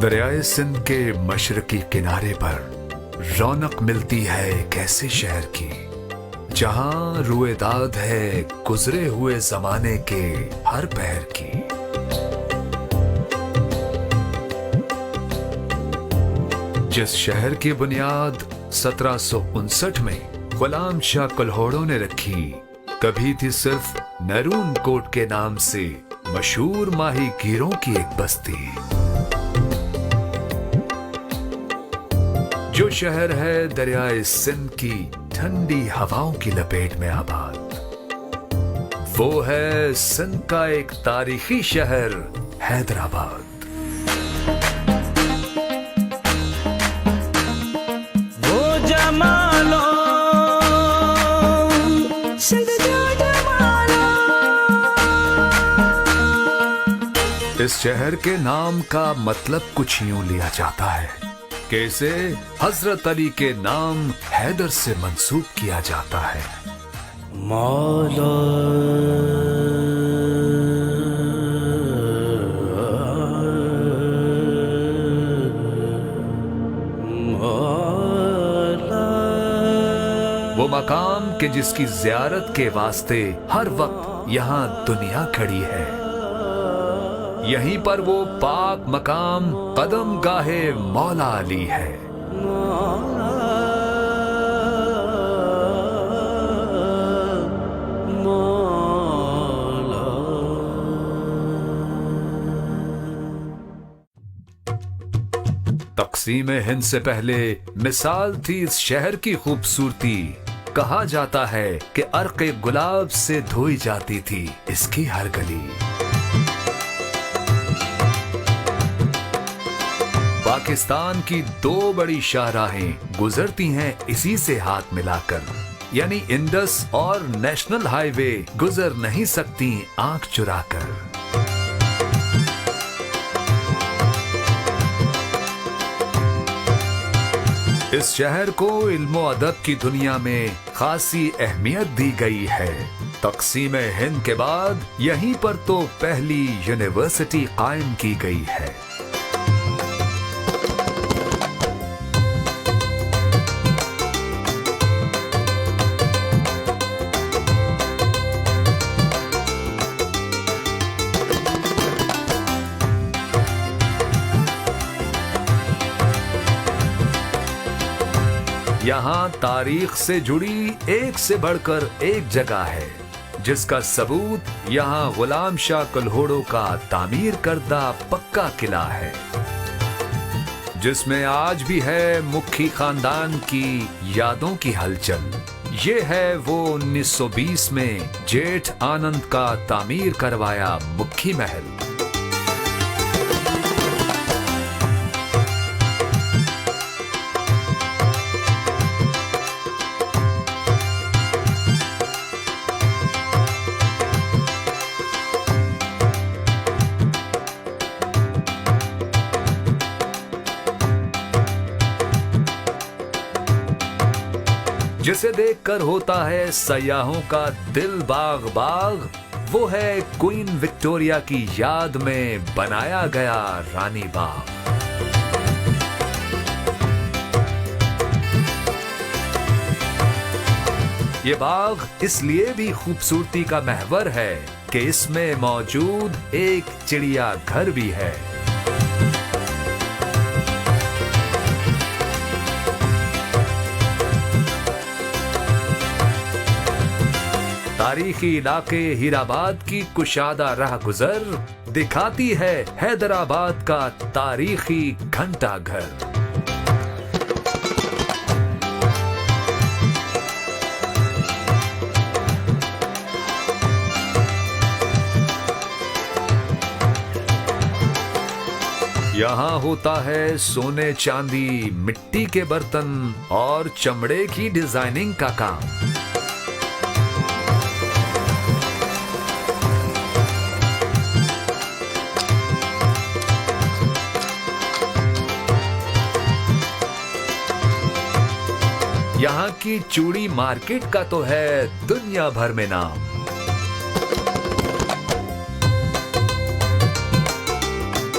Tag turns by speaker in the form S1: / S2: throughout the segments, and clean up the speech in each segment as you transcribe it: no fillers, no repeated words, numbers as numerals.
S1: दरियाए सिंध के मशरकी किनारे पर रौनक मिलती है एक ऐसे शहर की जहां रुएदाद है गुजरे हुए जमाने के हर पहर की। जिस शहर की बुनियाद 1759 में गुलाम शाह कल्होड़ों ने रखी, कभी थी सिर्फ नरून कोट के नाम से मशहूर माही गिरों की एक बस्ती। जो शहर है दरियाए सिंध की ठंडी हवाओं की लपेट में आबाद, वो है सिंध का एक तारीखी शहर हैदराबाद।
S2: वो जमालो सिंध जो जमालो।
S1: इस शहर के नाम का मतलब कुछ यूं लिया जाता है कि इसे हजरत अली के नाम हैदर से मंसूब किया जाता है।
S2: मौला
S1: वो मकाम के जिसकी जियारत के वास्ते हर वक्त यहाँ दुनिया खड़ी है। यहीं पर वो पाक मकाम कदम गाहे मौला अली है। तक़सीम हिंद से पहले मिसाल थी इस शहर की खूबसूरती। कहा जाता है कि अर्क़े गुलाब से धोई जाती थी इसकी हर गली। पाकिस्तान की दो बड़ी शाहराहें गुजरती हैं इसी से हाथ मिलाकर, यानी इंडस और नेशनल हाईवे गुजर नहीं सकती आंख चुराकर। इस शहर को इल्मो अदब की दुनिया में खासी अहमियत दी गई है। तक़सीम हिंद के बाद यहीं पर तो पहली यूनिवर्सिटी कायम की गई है। यहाँ तारीख से जुड़ी एक से बढ़कर एक जगह है, जिसका सबूत यहाँ गुलाम शाह कल्होड़ों का तामीर करदा पक्का किला है, जिसमें आज भी है मुखी खानदान की यादों की हलचल। ये है वो 1920 में जेठ आनंद का तामीर करवाया मुखी महल। जिसे देखकर होता है सयाहों का दिल बाग बाग, वो है क्वीन विक्टोरिया की याद में बनाया गया रानी बाग। ये बाग इसलिए भी खूबसूरती का महवर है कि इसमें मौजूद एक चिड़िया घर भी है। तारीखी इलाके हीराबाद की कुशादा राह गुजर दिखाती है हैदराबाद का तारीखी घंटा घर। यहाँ होता है सोने चांदी, मिट्टी के बर्तन और चमड़े की डिजाइनिंग का काम। यहाँ की चूड़ी मार्केट का तो है दुनिया भर में नाम।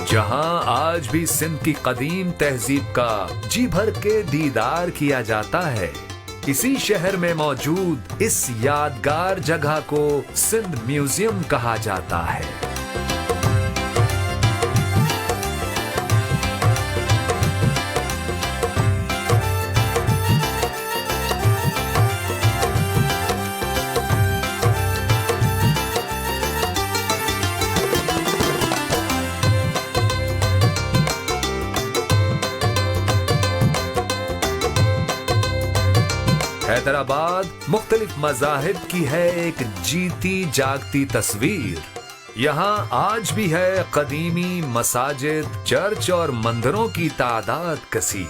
S1: जहां आज भी सिंध की कदीम तहजीब का जी भर के दीदार किया जाता है। इसी शहर में मौजूद इस यादगार जगह को सिंध म्यूजियम कहा जाता है। हैदराबाद मुख्तलिफ मज़ाहिब की है एक जीती जागती तस्वीर। यहाँ आज भी है कदीमी मसाजिद, चर्च और मंदिरों की तादाद कसीर।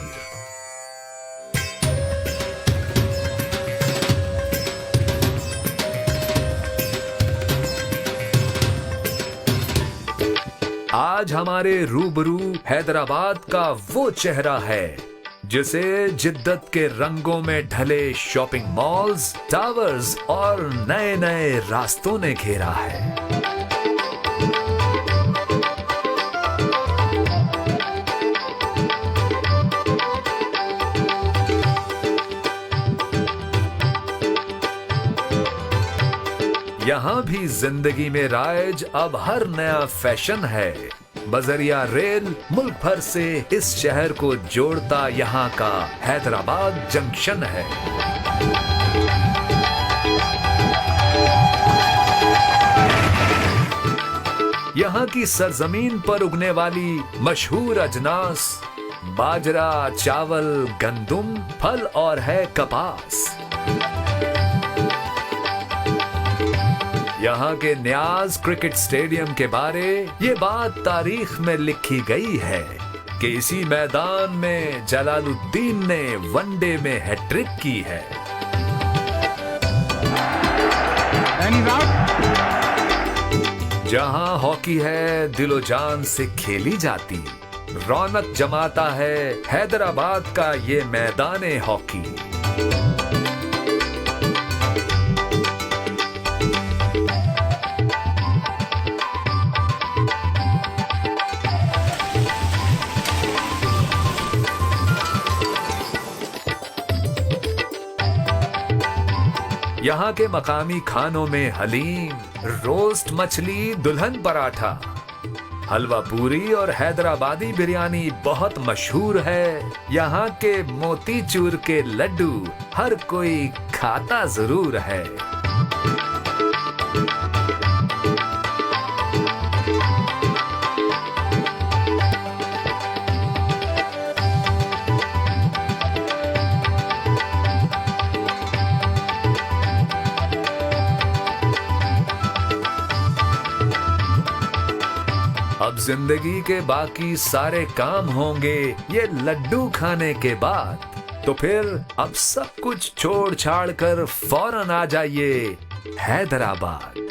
S1: आज हमारे रूबरू हैदराबाद का वो चेहरा है जिसे जिद्दत के रंगों में ढले शॉपिंग मॉल्स, टावर्स और नए नए रास्तों ने घेरा है। यहाँ भी जिंदगी में राइज अब हर नया फैशन है। बजरिया रेल मुल्क भर से इस शहर को जोड़ता यहाँ का हैदराबाद जंक्शन है। यहाँ की सरजमीन पर उगने वाली मशहूर अजनास बाजरा, चावल, गंदुम, फल और है कपास। यहाँ के न्याज क्रिकेट स्टेडियम के बारे ये बात तारीख में लिखी गई है कि इसी मैदान में जलालुद्दीन ने वनडे में हैट्रिक की है। जहाँ हॉकी है दिलो जान से खेली जाती, रौनक जमाता है हैदराबाद का ये मैदान हॉकी। यहाँ के मकामी खानों में हलीम, रोस्ट मछली, दुल्हन पराठा, हलवा पूरी और हैदराबादी बिरयानी बहुत मशहूर है। यहाँ के मोती चूर के लड्डू हर कोई खाता जरूर है। अब जिंदगी के बाकी सारे काम होंगे ये लड्डू खाने के बाद, तो फिर अब सब कुछ छोड़ छाड़ कर फौरन आ जाइए हैदराबाद।